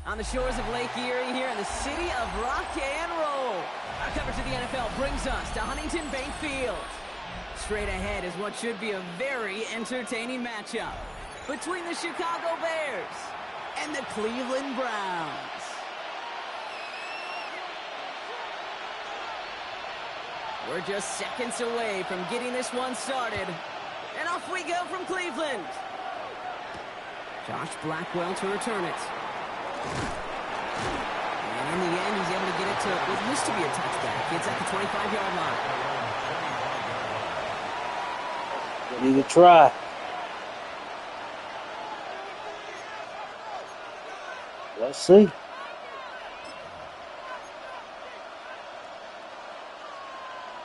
On the shores of Lake Erie here in the city of rock and roll. Our coverage of the NFL brings us to Huntington Bank Field. Straight ahead is what should be a very entertaining matchup between the Chicago Bears and the Cleveland Browns. We're just seconds away from getting this one started. And off we go from Cleveland. Josh Blackwell to return it. And in the end, he's able to get it to what used to be a touchback. It's at the 25-yard line. Ready to try. Let's see.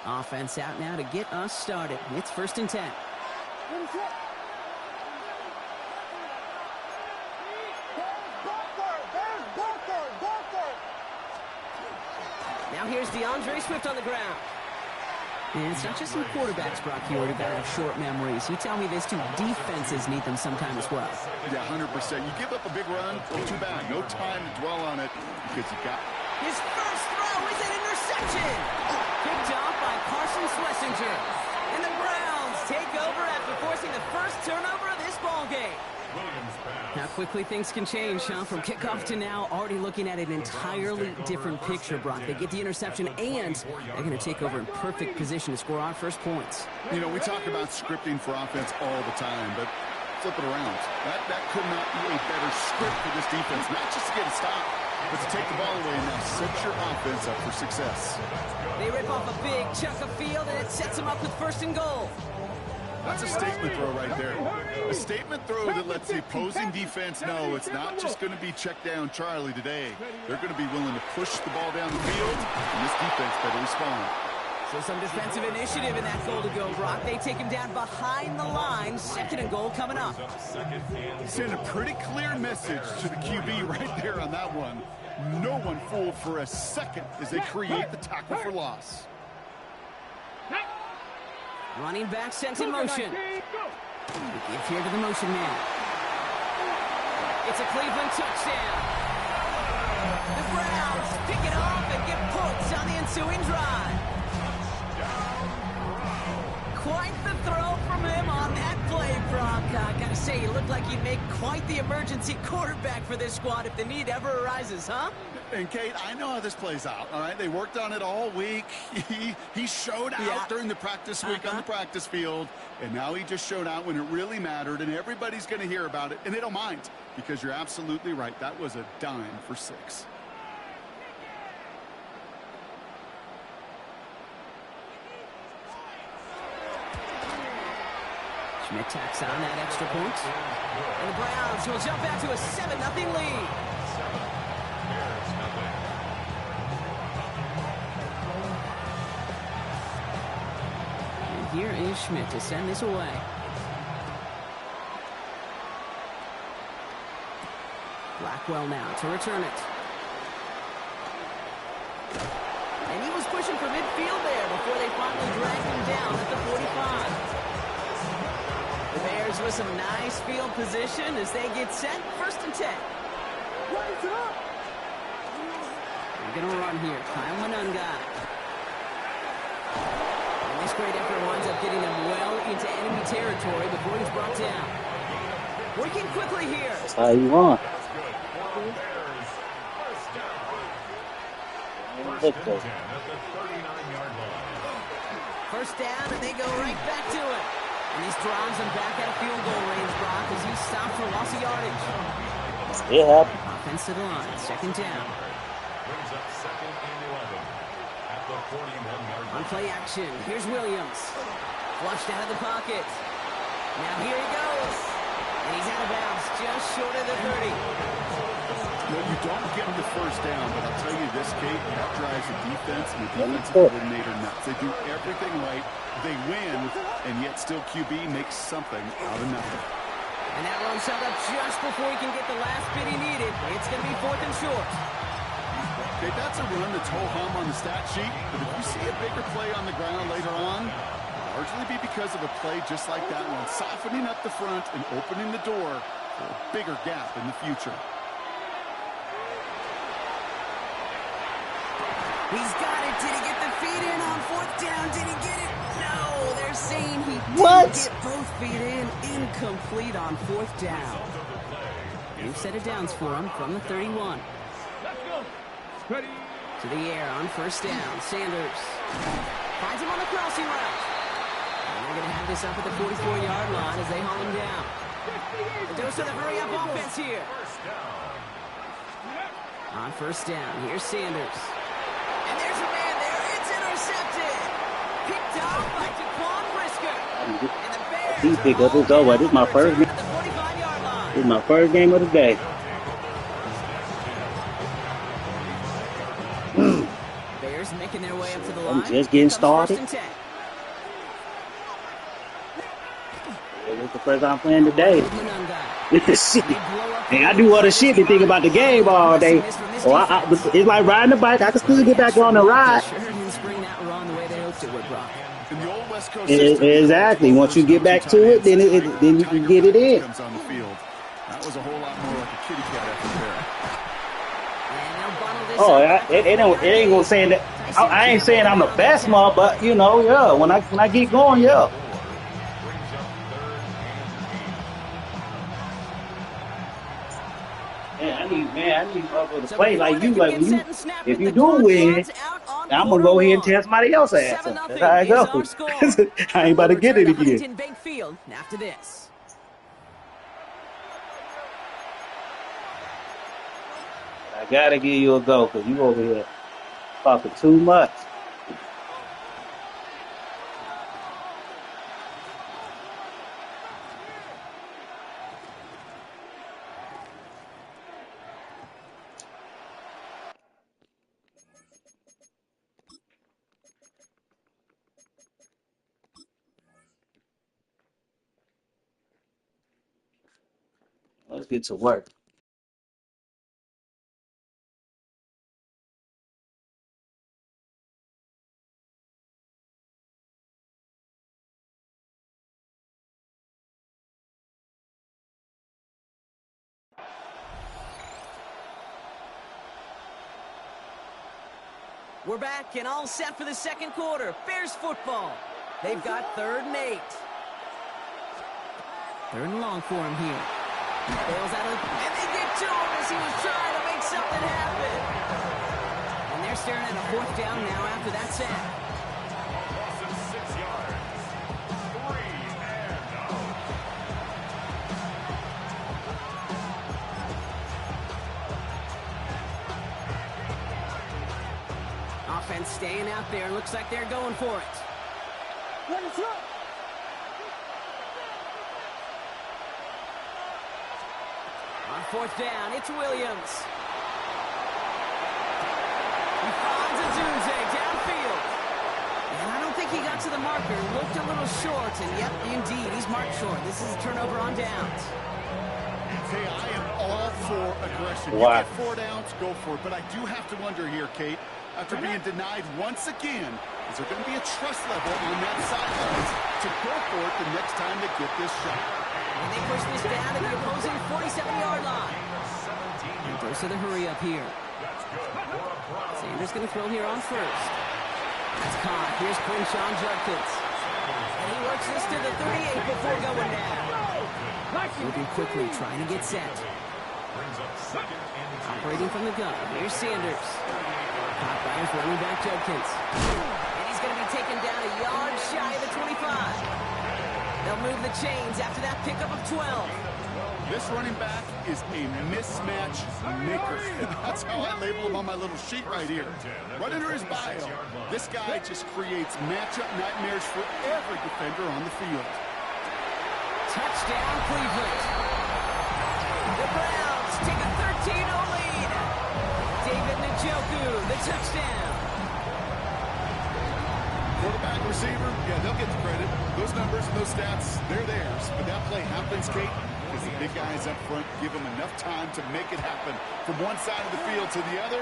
Offense out now to get us started. It's 1st and 10. Now here's DeAndre Swift on the ground. And it's not just some quarterbacks, Brock, here who've got to have short memories. You tell me these two defenses need them sometime as well. Yeah, 100%. You give up a big run, well, too bad. No time to dwell on it because you got... His first throw is an interception. Picked off by Carson Schlesinger. And the Browns take over after forcing the first turnover of this ballgame. How quickly things can change, huh? From kickoff to now, already looking at an entirely different picture, Brock. They get the interception, and they're going to take over in perfect position to score our first points. You know, we talk about scripting for offense all the time, but flip it around. That could not be a better script for this defense, not just to get a stop, but to take the ball away and now set your offense up for success. They rip off a big chunk of field, and it sets them up with 1st and goal. That's a statement throw right there. A statement throw that lets the opposing defense know it's not just going to be check down Charlie today. They're going to be willing to push the ball down the field, and this defense better respond. So some defensive initiative in that goal to go, Brock. They take him down behind the line. 2nd and goal coming up. Send a pretty clear message to the QB right there on that one. No one fooled for a second as they create the tackle for loss. Running back sent in motion. Give here to the motion man. It's a Cleveland touchdown. The Browns pick it off and get points on the ensuing drive. Quite the throw from him on that play, Brock. I gotta say, he looked like he'd make quite the emergency quarterback for this squad if the need ever arises, huh? And, Kate, I know how this plays out, all right? They worked on it all week. He showed out during the practice week on the practice field, and now he just showed out when it really mattered, and everybody's going to hear about it, and they don't mind because you're absolutely right. That was a dime for 6. Schmidt tacks on that extra point. And the Browns will jump out to a 7-0 lead. And here is Schmidt to send this away. Blackwell now to return it. And he was pushing for midfield there before they finally dragged him down at the 45. The Bears with some nice field position as they get set. 1st and 10. They're going to run here. Kyle Manunga. And this great effort winds up getting them well into enemy territory before he's brought down. Working quickly here. That's how you run. First down, and they go right back to it. And these drives them back at a field goal range, Brock, as he stopped for loss of yardage. It happened. Offense to the line, 2nd down. On play action, here's Williams. Flushed out of the pocket. Now here he goes. And he's out of bounds, just short of the 30. Well, you don't get the 1st down, but I'll tell you this, Kate, that drives the defense and the defensive coordinator nuts. They do everything right. They win, and yet still QB makes something out of nothing. And that run set up just before he can get the last bit he needed. It's going to be 4th and short. Okay, that's a run that's ho-hum on the stat sheet, but if you see a bigger play on the ground later on, largely be because of a play just like that one, softening up the front and opening the door for a bigger gap in the future. He's got it. Did he get the feet in on fourth down? Did he get it? No, they're saying he didn't get both feet in. Incomplete on fourth down. New set of downs for him from the 31. Let's go. Ready. To the air on first down. Sanders finds him on the crossing route. And they're going to have this up at the 44-yard line as they haul him down. A dose of the hurry-up offense here. On first down, here's Sanders. And there's a man there. It's intercepted. Picked off by Jaquan Brisker. And the Bears He picked up his over. This is my first game. at the 45-yard line. This is my first game of the day. Bears making their way up to the line. I'm just getting started. First and 10. It's the first time I'm playing today. Manunga. Shit. And I do other shit to think about the game all day. It's like riding the bike. I can still get back on the ride. Sure didn't spring that run the way they hoped it would, Brock. In the old West Coast system, Exactly. Once you get back to it, then you can get it in. comes on the field. That was a whole lot more like a kitty cat effort there. Oh, it ain't gonna say that. I ain't saying I'm the best, man, but you know, yeah. When I get going, yeah. I need to play like you. Like you, if you do win, I'm gonna go ahead and tell somebody else ass. That's how I go. I ain't about to get it again. After this. I gotta give you a go because you over here talking too much. Let's get to work. We're back and all set for the second quarter. Bears football. They've got 3rd and 8. 3rd and long for him here. He bails out of, and they get to him as he was trying to make something happen. And they're staring at a 4th down now after that sack. Loss of 6 yards. 3 and out. Offense staying out there. Looks like they're going for it. On 4th down, it's Williams. He finds Azunze downfield. And I don't think he got to the marker. Looked a little short, and yep, indeed, he's marked short. This is a turnover on downs. Hey, I am all for aggression. Wow. You get 4 downs, go for it. But I do have to wonder here, Kate, after being denied once again, is there going to be a trust level on that sideline to go for it the next time they get this shot? And they push this down to the opposing 47-yard line. And goes to the hurry up here. Sanders going to throw here on first. That's caught. Here's Quinshawn Judkins. And he works this to the 38 before going down. Moving quickly, trying to get set. Operating from the gun. Here's Sanders. Caught by his running back Judkins. And he's going to be taken down a yard shy of the 25. They'll move the chains after that pickup of 12. This running back is a mismatch maker. And that's how I label him on my little sheet right here. Right under his bio, this guy just creates matchup nightmares for every defender on the field. Touchdown, Cleveland. The Browns take a 13-0 lead. David Njoku, the touchdown. Quarterback, receiver, yeah, they'll get the credit. Those numbers and those stats, they're theirs. But that play happens, Kate, because the big guys up front give them enough time to make it happen. From one side of the field to the other,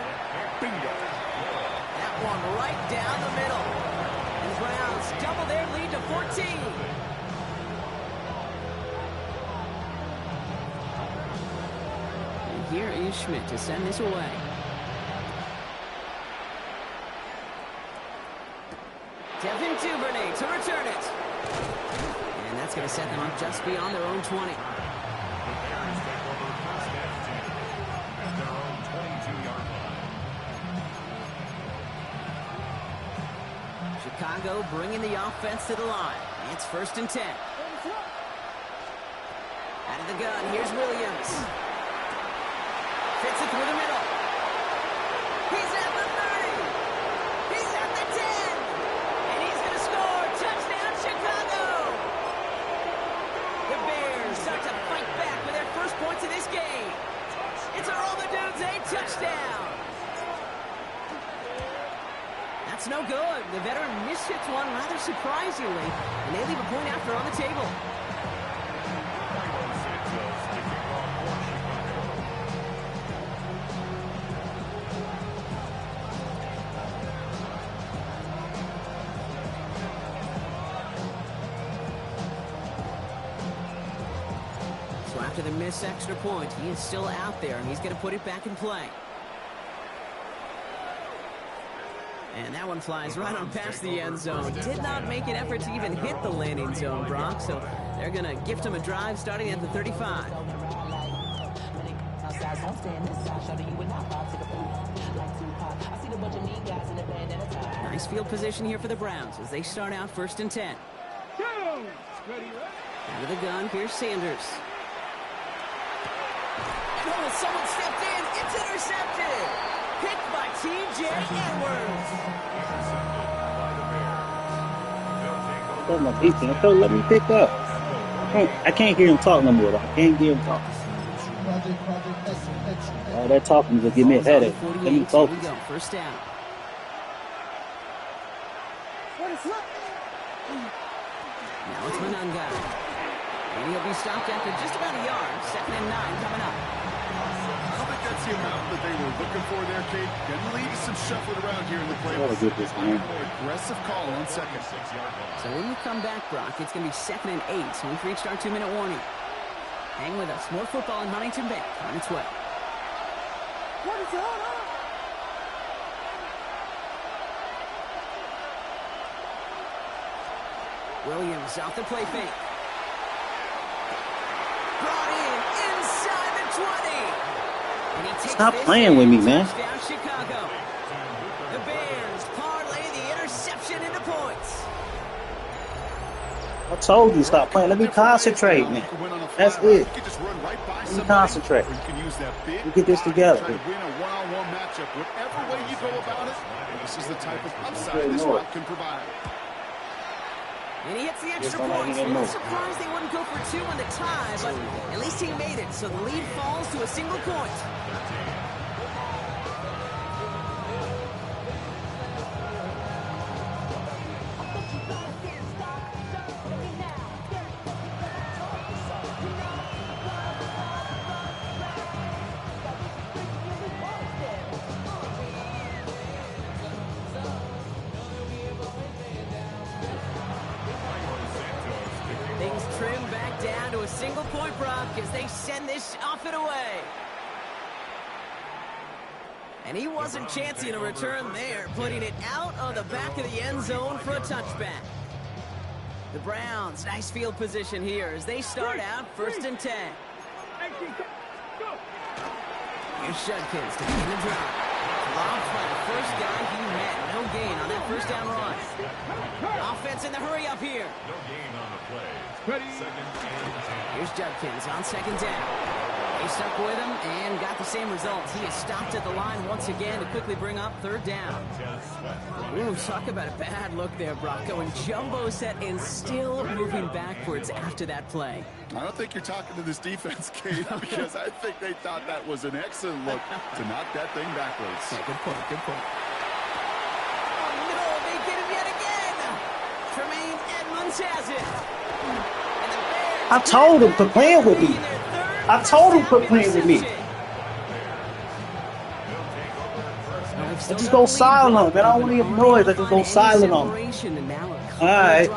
bingo. That one right down the middle. And the Browns double their lead to 14. And here is Schmidt to send this away. Devin Duvernay to return it. And that's going to set them up just beyond their own 20. Chicago bringing the offense to the line. It's 1st and 10. Out of the gun, here's Williams. Fits it through the middle. He's at the 30. He's at the 10. And he's going to score. Touchdown, Chicago. The Bears start to fight back with their first points of this game. It's a roll the dudes, a touchdown. That's no good. The veteran mishits one rather surprisingly, and they leave a point after on the table. So after the missed extra point, he is still out there, and he's going to put it back in play. And that one flies right on past the end zone. Did not make an effort to even hit the landing zone, Brock. So they're going to gift him a drive starting at the 35. Nice field position here for the Browns as they start out 1st and 10. Out of the gun, here's Sanders. Oh, someone stepped in. It's intercepted. Picked by T.J. Edwards. My defense, don't let me pick up. I can't hear him talk no more. I can't hear him talk. All that talking is gonna give me a headache. Let me focus. Here we go. 1st down. Now it's Manunga. And he'll be stopped after just about a yard. 2nd and 9 coming up. I don't think that's the amount that they were looking for there, Kate. Gonna leave some shuffling around here in the play. Aggressive call on 2nd. So when we come back, Brock, it's going to be 2nd and 8. So we've reached our 2-minute warning. Hang with us. More football in Huntington Bank on its way. Williams off the play fake. Brought in inside the 20. And he takes Stop playing with me, man. Touchdown, Chicago. The Bears parlay the interception into points. I told you stop playing. Let me concentrate, man. That's it. Let me concentrate. We get this together. Win a one-on-one matchup. Whatever way you go about it, this is the type of upside this route can provide. And he hits the extra point. I'm surprised they wouldn't go for 2 on the tie, but at least he made it. So the lead falls to a single point. Things trim back down to a single point, Brock, as they send this off and away. And he wasn't chancing a return there, putting it out on the back of the end zone for a touchback. The Browns, nice field position here as they start out 1st and 10. Here's Judkins to begin the drive. Lobbed by the first guy he met. No gain on that 1st down run. Offense in the hurry up here. No gain on the play. 2nd and 10. Here's Judkins on 2nd down. He stuck with him and got the same results. He is stopped at the line once again to quickly bring up 3rd down. Ooh, talk about a bad look there, Brock. Going jumbo set and still moving backwards after that play. I don't think you're talking to this defense, Kate, because I think they thought that was an excellent look to knock that thing backwards. Yeah, good point, good point. Oh, no, they get him yet again. Tremaine Edmonds has it. And the Bears I told him to play with me. I told him to quit playing with me. I just go silent on him, man. I don't want to hear noise. I just go silent on him. All right.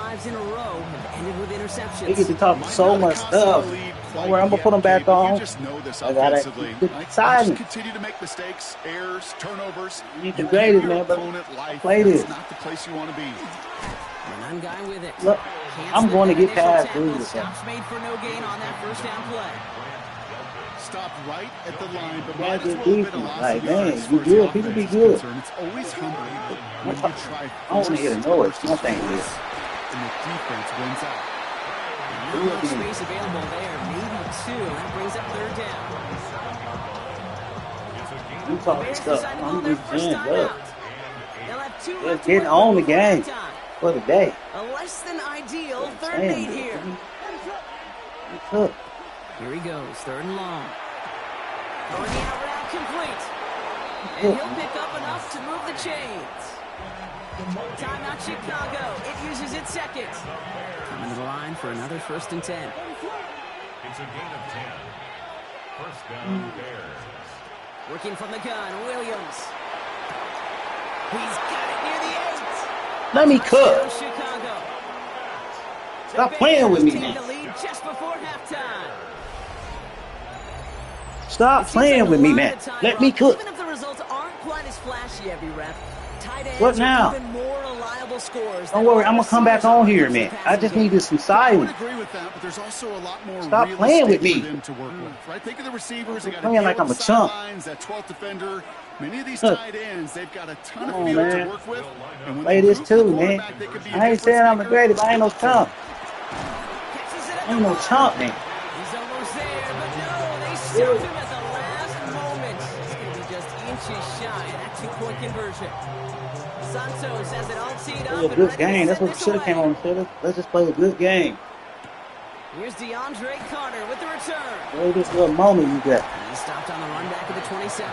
They get to talk so much stuff. Don't worry, I'm going to put them back on. I got it. Silent. Continue to make mistakes, errors, turnovers. You the greatest, man, but play this. Not the place you want to be. One guy with it. Look, I'm going to get past this. Stops made for no gain on that first down play. Stopped right at the line, but Yeah, might as good well have been a defense. loss Like, of man, yards you as far as the good. People be offense is good. concerned. It's always humbling when you try I want to hear the noise. My thing is. and the defense wins out. Not much space available there. Maybe two. That brings up third down. You talking stuff. I'm just saying, look. They'll have two Just left to getting work on the with before game halftime. for the day. A less than ideal third and Saying, 8 here. what's up? Here he goes, third and long. Throwing the out route complete. And he'll pick up enough to move the chains. Timeout Chicago. It uses its second. Coming to the line for another 1st and 10. It's a gain of 10. First down, Bears. Working from the gun, Williams. He's got it near the 8. Let me cook. Chicago. Stop playing with me, Take man. the lead just before halftime. Stop playing with me, man. Let me cook. Even if the results aren't quite as flashy every rep, tight ends What now? are even more reliable scores. Don't worry, I'm gonna come back on here, man. I just needed some I would silence. agree with that, but there's also a lot more Stop real playing with estate me. for them to work with, right? Think of the receivers. They got Playing like I'm a chump. That 12th defender. Many of these Look. tight ends, they've got a ton of Come on, field man. to work with. And when Play they this group the too, man. quarterback, they could be a I ain't difference saying I'm the maker. greatest, but I ain't no chump. Catches it at I ain't no the chump, man. He's almost there, but no, they stopped him at the last moment. It's going to be just inches shy of that 2-point conversion. Santos has it all teed up. Play a good game. That's what we should have came on and said. Let's just play a good game. Here's DeAndre Carter with the return. Play this little moment you got. He stopped on the run back at the 27.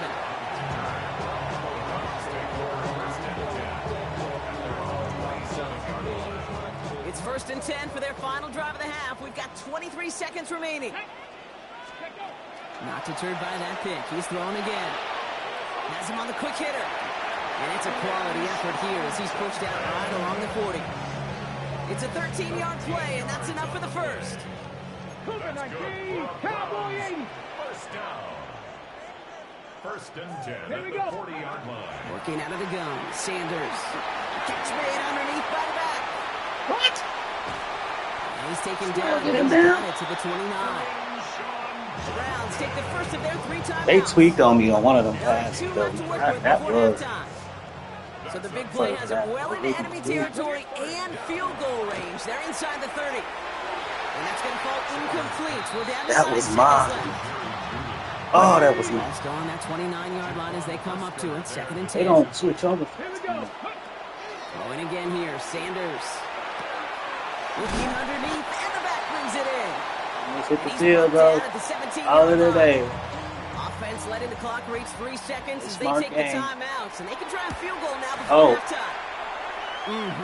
It's 1st and 10 for their final drive of the half. We've got 23 seconds remaining. Not deterred by that pick. He's throwing again. Has him on the quick hitter. And it's a quality effort here as he's pushed out right along the 40. It's a 13-yard play, and that's enough for the first. First down. 1st and 10 at the 40-yard line. Working out of the gun. Sanders. Catch made underneath by the back. What? And he's taken down. Get him He's down. got it to the 29. The Browns take the first of their 3 timeouts. They tweaked on me on one of them They'll have passes. 2 though. left to work with That before was. halftime. So the big play has them well into enemy territory and field goal range. They're inside the 30. And that's going to fall incomplete. We're down to That 5 was seconds mine. left. Oh, that was mine. Ball's still on that 29-yard line as they come up to it. 2nd and 10. They don't switch over. Going again here. Sanders. Looking underneath, and the back brings it in. Let's hit the He's field brought goal. down at the 17-yard All of the line. day. Offense letting the clock reach 3 seconds as they Smart take game. the timeouts. And they can try a field goal now before Oh. halftime.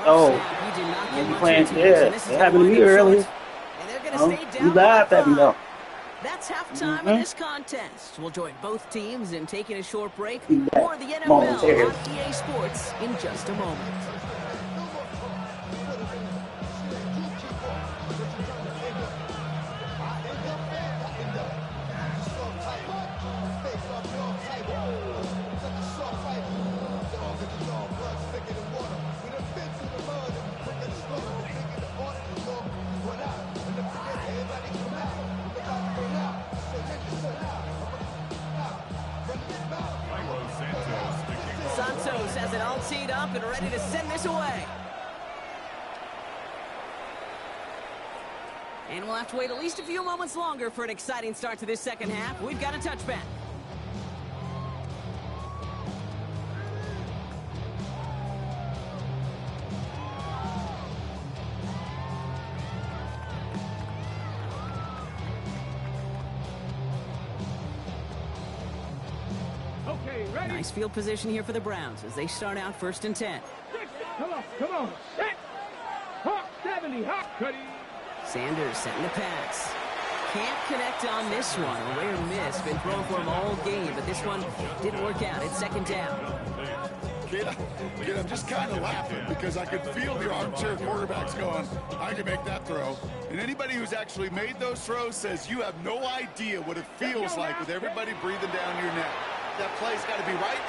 Oh. He did not get You much playing? into it, Yeah, so this is it gonna happened to wind me up earlier. short. And they're going to Oh, stay down you laughed by at me 5. though. That's halftime in this contest. We'll join both teams in taking a short break. Be back More of the NFL momentarily. on EA Sports in just a moment. Santos has it all teed up and ready to send this away. And we'll have to wait at least a few moments longer for an exciting start to this second half. We've got a touchback. Nice field position here for the Browns as they start out 1st and 10. Come on. Hawk 70, Hawk. Sanders setting the pass. Can't connect on this one. A rare miss. Been thrown for him all game, but this one didn't work out. It's 2nd down. Kid, I'm just kind of laughing because I could feel your armchair quarterbacks going, I can make that throw. And anybody who's actually made those throws says you have no idea what it feels like with everybody breathing down your neck. That play's got to be right,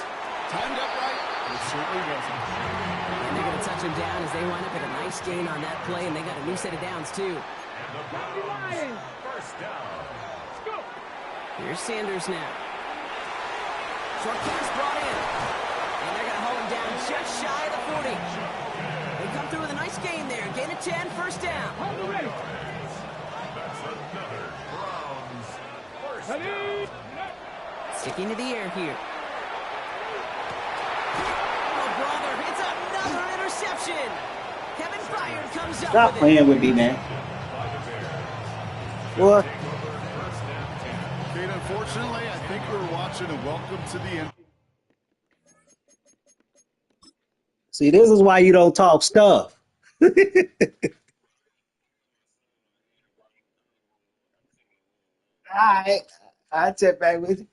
timed up right, and it certainly wasn't. And they're going to touch him down as they wind up at a nice gain on that play, and they got a new set of downs, too. First down. Here's Sanders now. Short pass brought in. And they're going to hold him down just shy of the 40. They come through with a nice gain there. Gain of 10, first down. That's another Browns first down. Sticking to the air here. Oh, brother, it's another interception. Kevin Byard comes up Stop with playing it. with me, man. What? Kate, unfortunately, I think we're watching a welcome to the end. See, this is why you don't talk stuff. All right. I'll check back with you.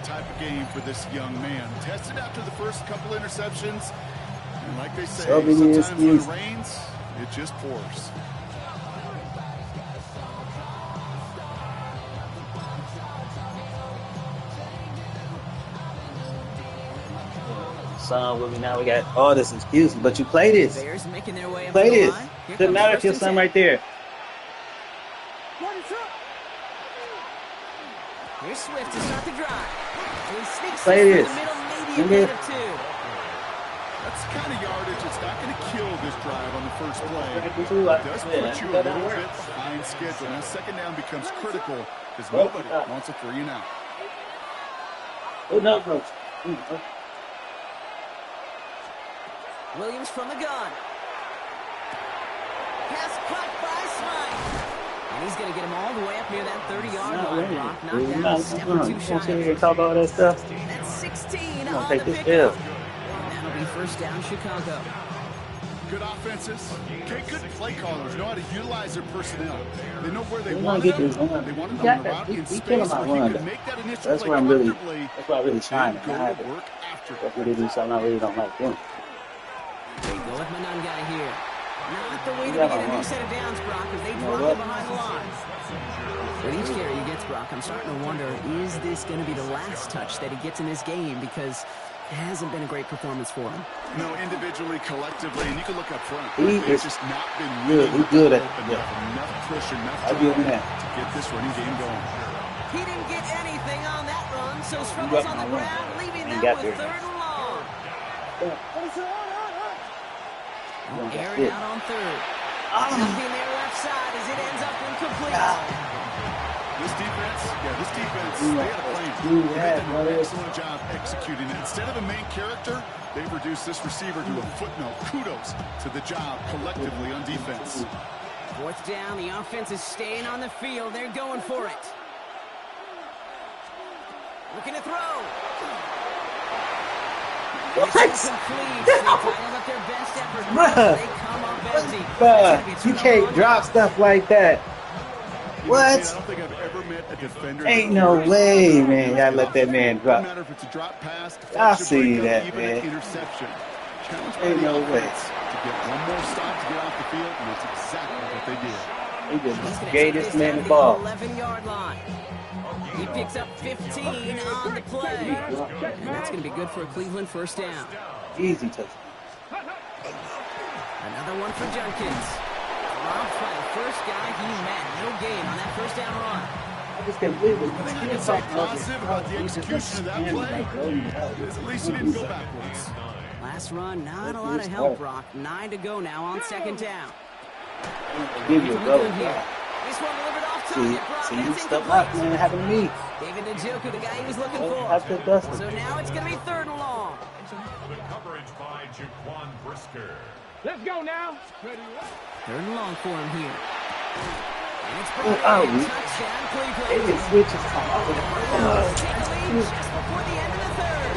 Type of game for this young man. Tested after the first couple interceptions. And like they say, So many sometimes when it excuses. rains, it just pours. Son with me now. We got all this excuses, but you play this. Bears making their way up Play to the this. line. Here Doesn't comes matter if first your and son 10. right there. Here's Swift to start the drive. And he sneaks Play through this. the middle, maybe a Look gain at- of 2. That's the kind of yardage that's not going to kill this drive on the first play. It It does put you a little bit behind schedule. Now, second down becomes critical because nobody wants a 3 and out. Oh, no, coach. Williams from the gun. Pass caught by Smythe. And he's going to get him all the way up near that 30-yard line. Brock knocked down a step or two shy. Sit here and talk all that stuff. That's 16 I'm on gonna take the this pickup. L. And that'll be first down, Chicago. Good offenses, okay, good play callers know how to utilize their personnel. They know where they We're want gonna them. get this. They want We them got on the that. route We in kill space them out where he run. can make that initial That's play where I'm really. comfortably. That's why I really trying. Go I have to to. work after. That's what they do. Something I really don't like doing. They go with Mananga here. Not the way to Yeah, get a new right. set of downs, Brock, as they know drop what? it behind the line. With each carry he gets, Brock, I'm starting to wonder, is this going to be the last touch that he gets in this game? Because it hasn't been a great performance for him. You know, individually, collectively, and you can look up front. He They've is just not been good. really He's good at enough push, enough I'll give him drive that. to get this running game going. He didn't get anything on that run, so got struggles on my the run. ground, leaving He them got with there. third and long. got Aaron it. out on third. Nothing there left side as it ends up incomplete. This defense, Ooh, they had a plan. ooh, They yeah, did an brother. excellent job executing it. Instead of a main character, they reduced this receiver to a footnote. Kudos to the job collectively on defense. Fourth down, the offense is staying on the field. They're going for it. Looking to throw. What? It's incomplete. They dialed up their best effort. Bruh. They come up empty. Bruh, you can't drop stuff like that. You know, What? Kate, I don't think I've ever met a defender. Ain't that no cares way, about man. Y'all let that man drop. No matter if it's a drop pass, I deflection, see breakup, that, even man. an interception. Challenge by Ain't the no way. offense to get one more stop to get off the field, and that's exactly what they did. He He's just gonna gave take this this man down the to ball. 11-yard line. He picks up 15 on the play. And that's going to be good for a Cleveland first down. Easy touch. Another one for Junkins. Dropped by the first guy he met. No gain on that first down run. I just can't believe it. I think you can say positive about the execution of that play. At least he didn't go backwards. Last run, not a lot of help, Brock. 9 to go now on second down. Give you a go. This one delivered off See, target, Brock. see, you That's stuff up, incomplete. man. It happened to me. David Njoku, the guy he was looking That's for. the Dustin. So now it's going to be third and long. The coverage by Jaquan Brisker. Let's go now. Third and long for him here. And it's brought Oh, in. we- Touchdown, They Cleveland. just switches. Take the lead just before the end of the third.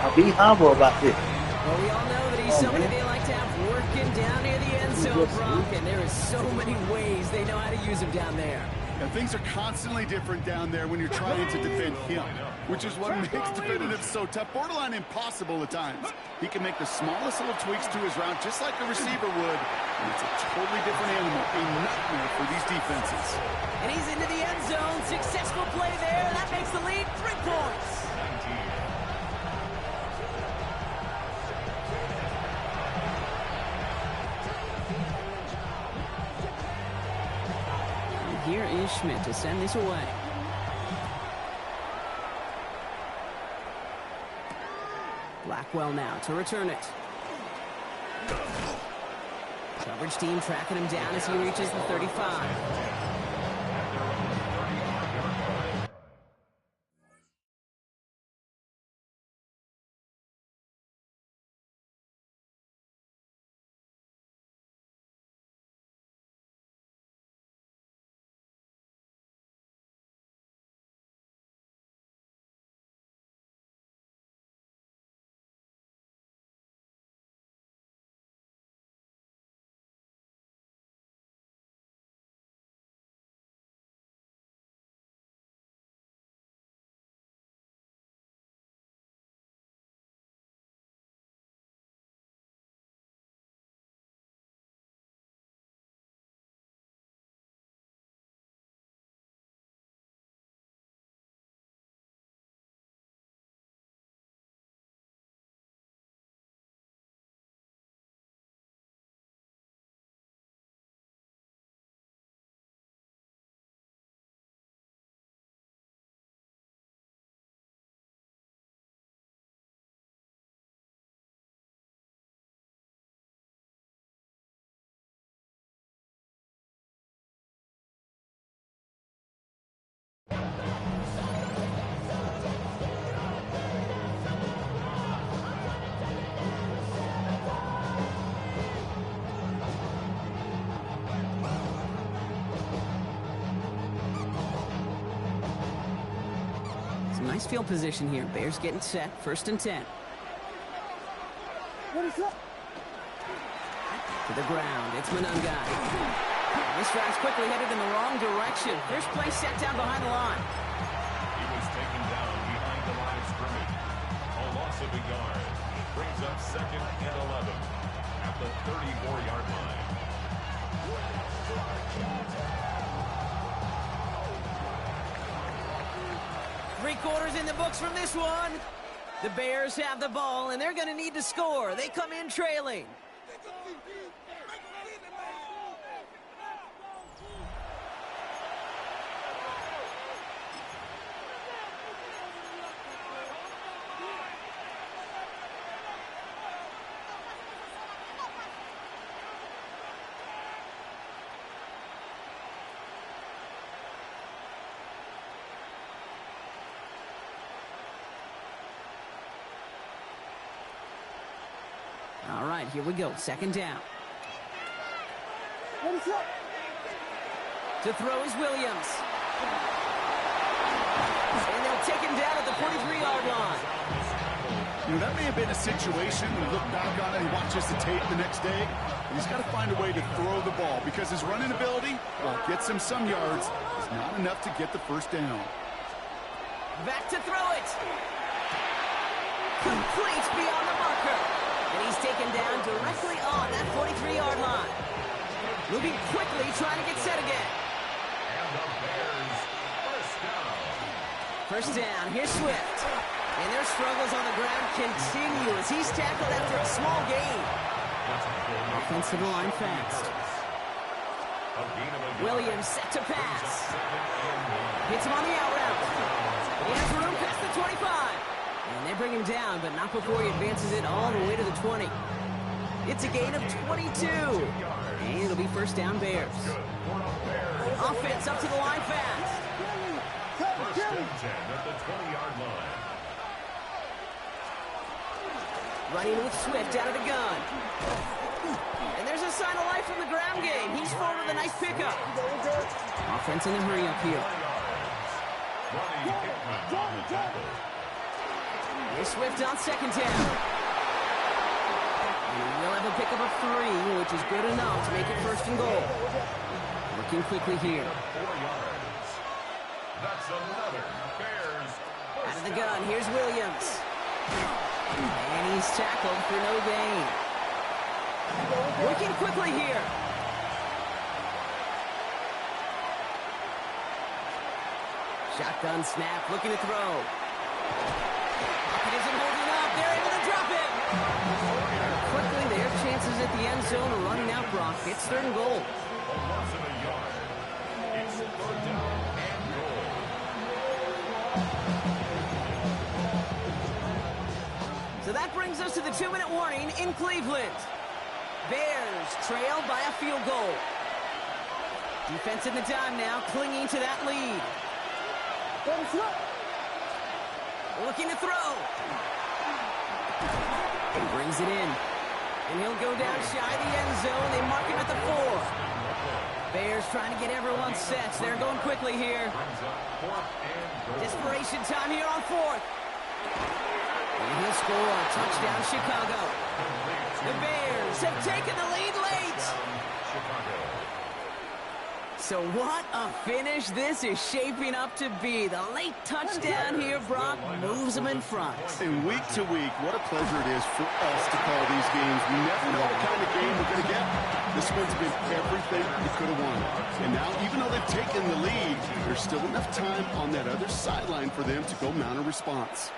I'll be humble about this. Well, we all know that he's somebody they like to have working down near the end zone, Brock, and there is so many ways they know how to use him down there. And things are constantly different down there when you're trying to defend him, which is what makes defending him so tough, borderline impossible at times. He can make the smallest little tweaks to his route, just like a receiver would, It's a totally different animal, a nightmare for these defenses. And he's into the end zone. Successful play there. That makes the lead 3 points. 19. And here is Schmidt to send this away. Blackwell now to return it. Coverage team tracking him down as he reaches the 35. Nice field position here. Bears getting set. 1st and 10. What is up? To the ground. It's Manungai. This drive's quickly headed in the wrong direction. First play set down behind the line. He was taken down behind the line of scrimmage. A loss of a yard. Brings up 2nd and 11 at the 34-yard line. 3 quarters in the books from this one. The Bears have the ball, and they're going to need to score. They come in trailing. All right, here we go. 2nd down. What is up? To throw is Williams. And they'll take him down at the 43-yard line. You know, that may have been a situation when you look back on it and watches the tape the next day. He's got to find a way to throw the ball because his running ability, while it gets him some yards, is not enough to get the 1st down. Back to throw it. Complete beyond the marker. And he's taken down directly on that 43-yard line. Moving quickly, trying to get set again. And the Bears, 1st down. 1st down, here's Swift. And their struggles on the ground continue as he's tackled after a small gain. Offensive line fast. Williams set to pass. Hits him on the out route. He has room past the 25. And they bring him down, but not before he advances it all the way to the 20. It's a gain of 22. And it'll be 1st down Bears. Offense up to the line fast. 1st and 10 at the 20-yard line. Running with Swift out of the gun. And there's a sign of life from the ground game. He's forward with a nice pickup. Offense in a hurry up here. Here's Swift on 2nd down. And we'll have a pickup of 3, which is good enough to make it 1st and goal. Working quickly here. 4 yards. That's another Bears. Out of the gun, here's Williams. And he's tackled for no gain. Working quickly here. Shotgun snap, looking to throw. It isn't holding up. They're able to drop it. Quickly, their chances at the end zone are running out, Brock. It's third and goal. Loss of a yard. It's third down and goal. So that brings us to the 2-minute warning in Cleveland. Bears trail by a field goal. Defense in the dime now, clinging to that lead. Looking to throw. He brings it in. And he'll go down shy of the end zone. They mark him at the 4. Bears trying to get everyone set. They're going quickly here. Desperation time here on 4th. And he'll score a touchdown, Chicago. The Bears have taken the lead late. So what a finish this is shaping up to be. The late touchdown here, Brock, moves them in front. And week to week, what a pleasure it is for us to call these games. We never know what kind of game we're going to get. This one's been everything we could have won. And now, even though they've taken the lead, there's still enough time on that other sideline for them to go mount a response.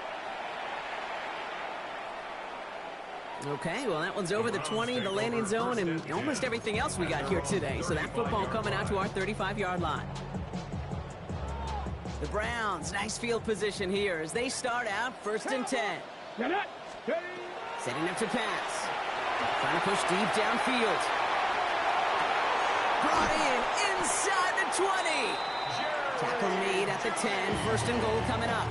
Okay, well, that one's over the 20, the landing zone, and almost everything else we got here today. So that football coming out to our 35-yard line. The Browns, nice field position here as they start out 1st and 10. Setting up to pass. Trying to push deep downfield. Brought in inside the 20. Tackle made at the 10. 1st and goal coming up.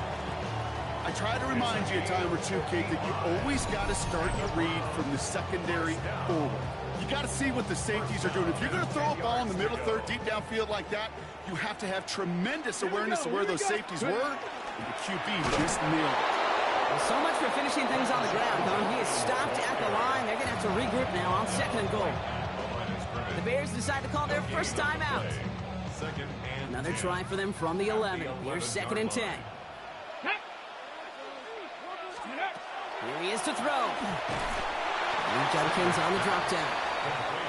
I try to remind you a time or two, Kate, that you always got to start your read from the secondary forward. You got to see what the safeties are doing. If you're going to throw a ball in the middle third, deep downfield like that, you have to have tremendous awareness of where those safeties were, and the QB just nailed it. Well, so much for finishing things on the ground, huh? He is stopped at the line. They're going to have to regroup now on 2nd and goal. The Bears decide to call their first time out. Another try for them from the 11. Here's 2nd and 10. Here he is to throw. And Judkins on the drop down.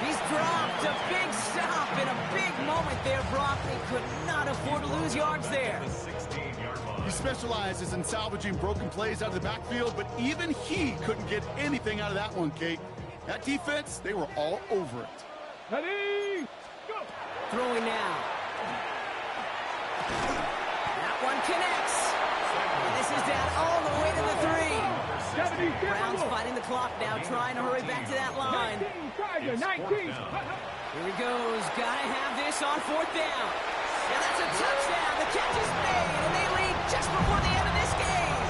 He's dropped a big stop in a big moment there, Brock. They could not afford to lose yards there. He specializes in salvaging broken plays out of the backfield, but even he couldn't get anything out of that one, Kate. That defense, they were all over it. Ready, go. Throwing now. That one connects. And this is down all the way to the 3. Browns fighting the clock now, trying to hurry back to that line. 19. Here he goes. Gotta have this on 4th down. And that's a touchdown. The catch is made, and they lead just before the end of this game.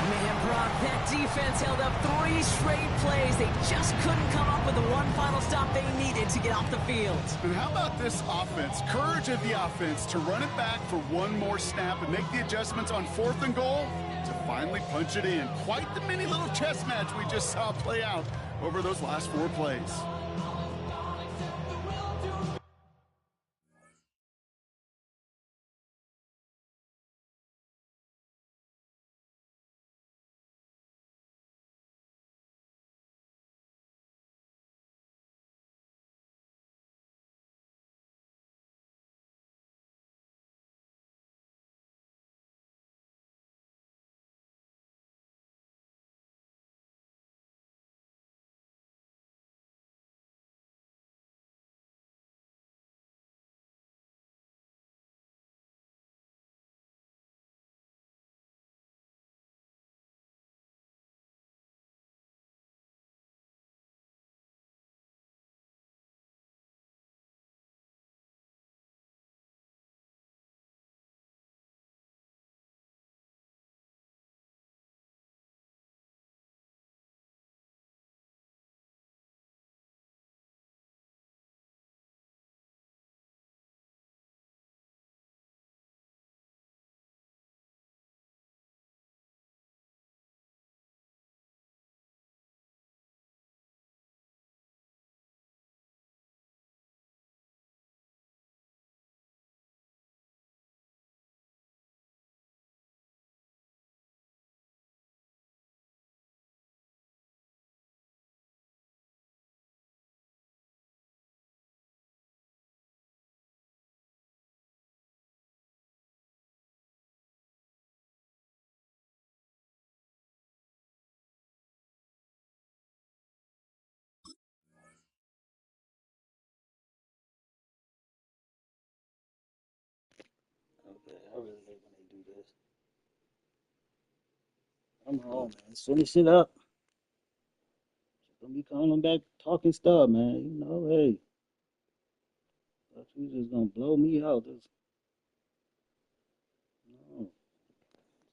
Man, Brock, that defense held up 3 straight plays. They just couldn't come up with the one final stop they needed to get off the field. And how about this offense? Courage of the offense to run it back for one more snap and make the adjustments on 4th and goal to finally punch it in. Quite the mini little chess match we just saw play out over those last 4 plays. I really hate when they do this. Come on, man. Let's finish it up. Don't be calling back talking stuff, man. You know, hey. Thought you just gonna blow me out. This, no.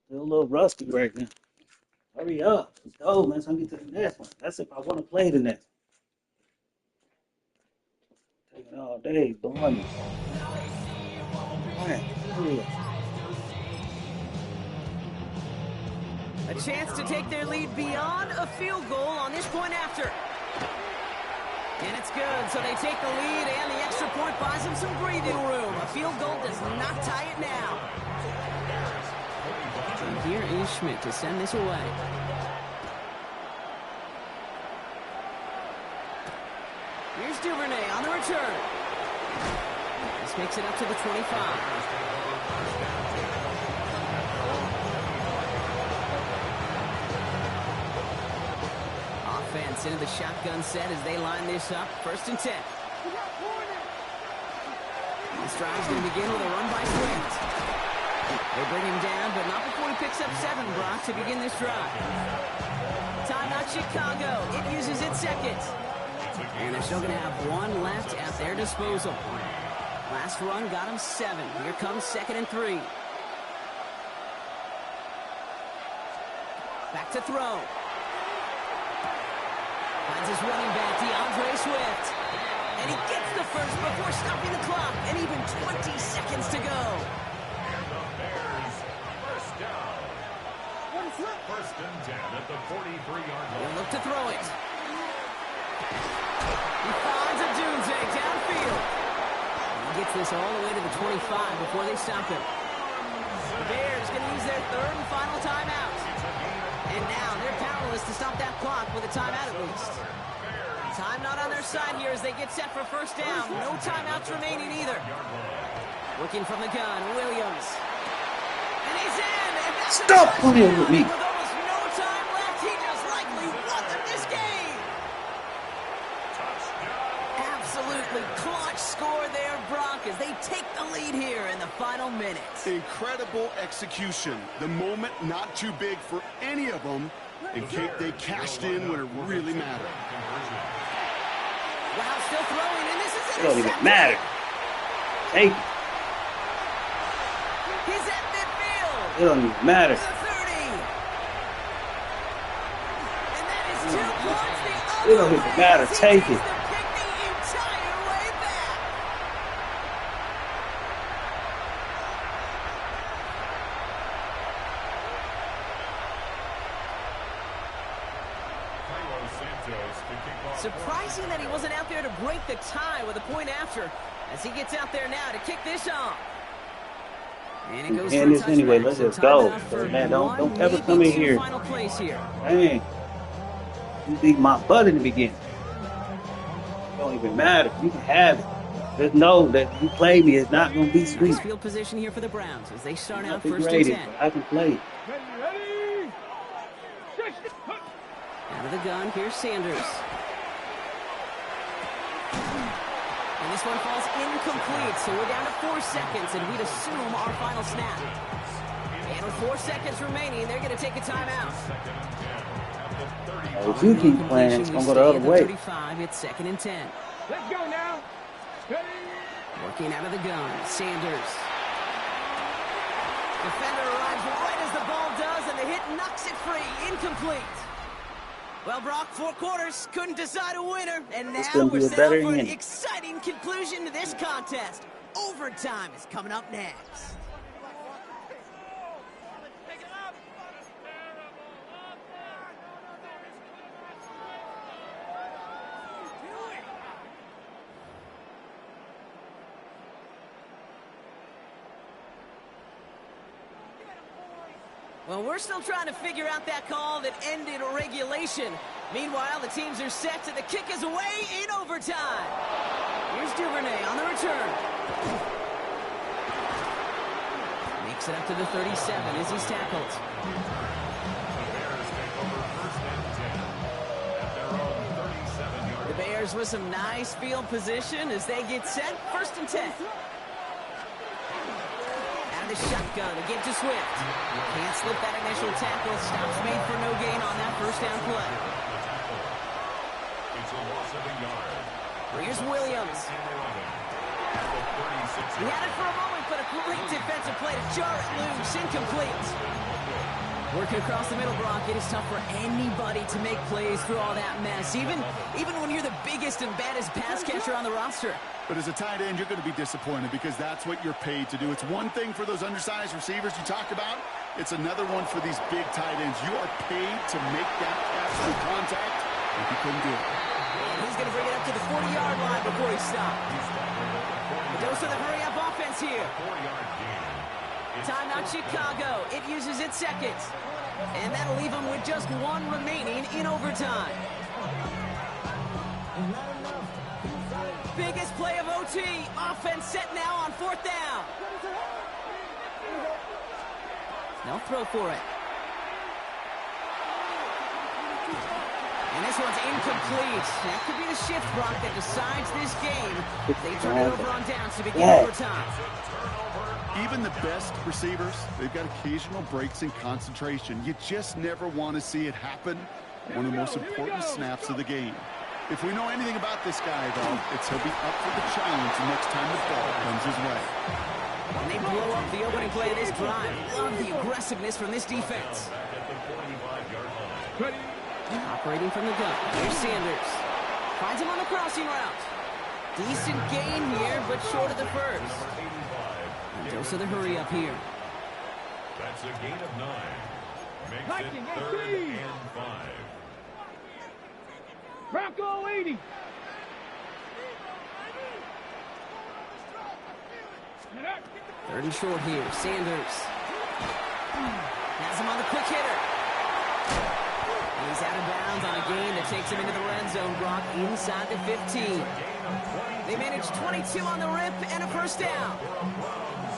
Still a little rusty right now. Hurry up. Let's go, man. So I get to the next one. That's if I want to play the next one. Taking all day, blowing. Man, hurry up. A chance to take their lead beyond a field goal on this point after. And it's good, so they take the lead, and the extra point buys them some breathing room. A field goal does not tie it now. And here is Schmidt to send this away. Here's Duvernay on the return. This makes it up to the 25. Offense into the shotgun set as they line this up. 1st and 10. This drive's going to begin with a run by Swift. They bring him down, but not before he picks up 7, Brock, to begin this drive. Timeout Chicago. It uses its second. And they're still going to have 1 left at their disposal. Last run got him 7. Here comes 2nd and 3. Back to throw. Finds his running back, DeAndre Swift. And he gets the first before stopping the clock. And even 20 seconds to go. And the Bears, first down. First and 10 at the 43-yard line. He'll look to throw it. He finds a Dunze downfield. And he gets this all the way to the 25 before they stop him. The Bears going to use their 3rd and final timeout. And now they're powerless to stop that clock with a timeout at least. Time not on their side here as they get set for 1st down. No timeouts remaining either. Looking from the gun, Williams. And he's in! And that's Stop playing with me. With almost no time left, he just likely won them this game. Absolutely clutch score there, Brock, as they take the lead here in the final minutes. Incredible execution. The moment not too big for any of them. And they cashed in when it really mattered. Wow, still throwing, and this is It don't even matter. Take it. He's at midfield. It don't even matter. The 30. And that is 2 points the It don't other even way matter. as he Take takes it. the pick the entire way back. Surprising that he wasn't out there to break the tie with a point after as he gets out there now to kick this off. And it goes And for a this anyway, touchback. let's So just go. timeout for Man, don't one, ever maybe come in 2 here. final plays here. Man, you beat my butt in the beginning. It don't even matter. You can have it. Just know that you play me, it's not going to be sweet. Nice field position here for the Browns as they start out Nothing 1st and graded, 10. but I can play. Ready? Out of the gun, here's Sanders. And this one falls incomplete, so we're down to 4 seconds, and we'd assume our final snap. And with 4 seconds remaining, they're going to take a timeout. If you keep playing, it's going to go the other way. 35, it's 2nd and 10. Let's go now. Ready? Working out of the gun, Sanders. Defender arrives right as the ball does, and the hit knocks it free. Incomplete. Well, Brock, 4 quarters, couldn't decide a winner, and now gonna we're be a set better up for an inning. exciting conclusion to this contest. Overtime is coming up next. Well, we're still trying to figure out that call that ended regulation. Meanwhile, the teams are set, and the kick is away in overtime. Here's Duvernay on the return. Makes it up to the 37 as he's tackled. The Bears with some nice field position as they get set. 1st and 10. the shotgun. A give to Swift. Can't slip that initial tackle. Stops made for no gain on that first down play. It's a loss of a yard. Here's Williams. He had it for a moment, but a great defensive play to jar it loose. Incomplete. Working across the middle, Brock, it is tough for anybody to make plays through all that mess, even when you're the biggest and baddest pass catcher on the roster. But as a tight end, you're going to be disappointed because that's what you're paid to do. It's one thing for those undersized receivers you talked about. It's another one for these big tight ends. You are paid to make that catch through contact, and you couldn't do it. And he's going to bring it up to the 40-yard line before he stops. A dose of the hurry-up offense here. Timeout Chicago. It uses its seconds. And that'll leave them with just one remaining in overtime. Biggest play of OT. Offense set now on fourth down. They'll throw for it. And this one's incomplete. That could be the shift, Brock, that decides this game. They turn it over on downs to begin overtime. Even the best receivers, they've got occasional breaks in concentration. You just never want to see it happen. One of the most important snaps of the game. If we know anything about this guy, though, it's he'll be up for the challenge the next time the ball comes his way. And they blow up the opening play of this drive. Love the aggressiveness from this defense. Operating from the gun. Here's Sanders. Finds him on the crossing route. Decent gain here, but short of the first. And dose of the hurry up here. That's a gain of 9. Makes it 3rd and 5. Bronco 80. Third and short here. Sanders. Has him on the quick hitter. He's out of bounds on a gain that takes him into the red zone, Brock, inside the 15. They managed 22 on the rip and a first down.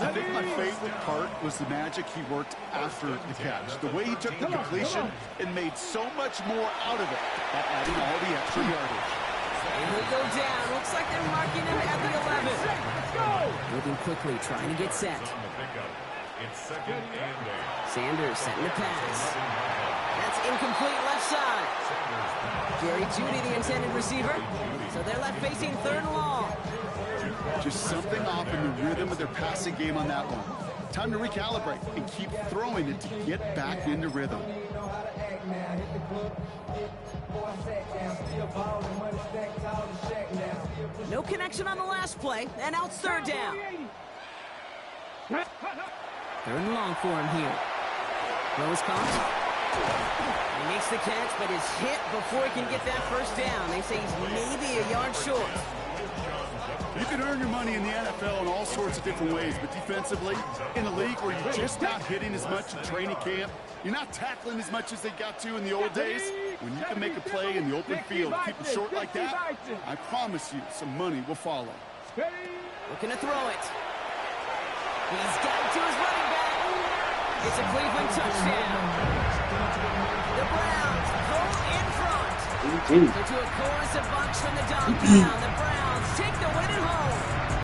I think my favorite part was the magic he worked after the catch. The way he took the completion and made so much more out of it by adding all the extra yardage. And he'll go down. Looks like they're marking him at the 11. Let's go. Moving quickly, trying to get set. It's 2nd and 8. Sanders setting the pass. That's incomplete left side. Jerry Jeudy, the intended receiver. So they're left facing 3rd and long. Just something off in the rhythm of their passing game on that one. Time to recalibrate and keep throwing it to get back into rhythm. No connection on the last play, and now it's 3rd down. 3rd and long for him here. Rose comes. He makes the catch, but is hit before he can get that first down. They say he's maybe a yard short. You can earn your money in the NFL in all sorts of different ways, but defensively, in a league where you're just not hitting as much in training camp, you're not tackling as much as they got to in the old days, when you can make a play in the open field, keep it short like that, I promise you some money will follow. Looking to throw it. He's got it to his running back. It's a Cleveland touchdown. The Browns go in front. Into a chorus of bunch from the dog pound. The